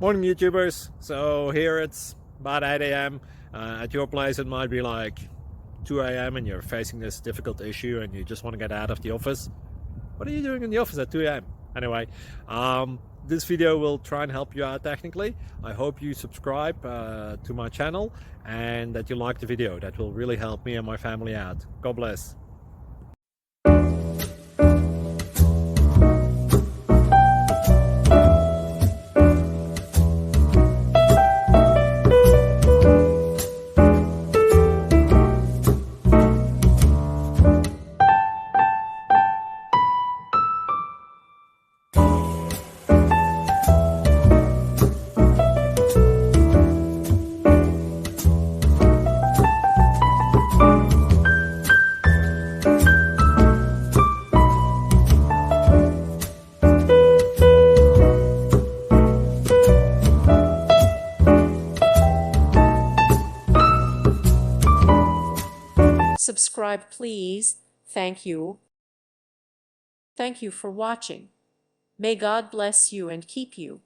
Morning YouTubers. So here it's about 8 a.m. At your place it might be like 2 a.m. and you're facing this difficult issue and you just want to get out of the office. What are you doing in the office at 2 a.m.? Anyway, this video will try and help you out technically. I hope you subscribe to my channel and that you like the video. That will really help me and my family out. God bless. Subscribe, please. Thank you. Thank you for watching. May God bless you and keep you.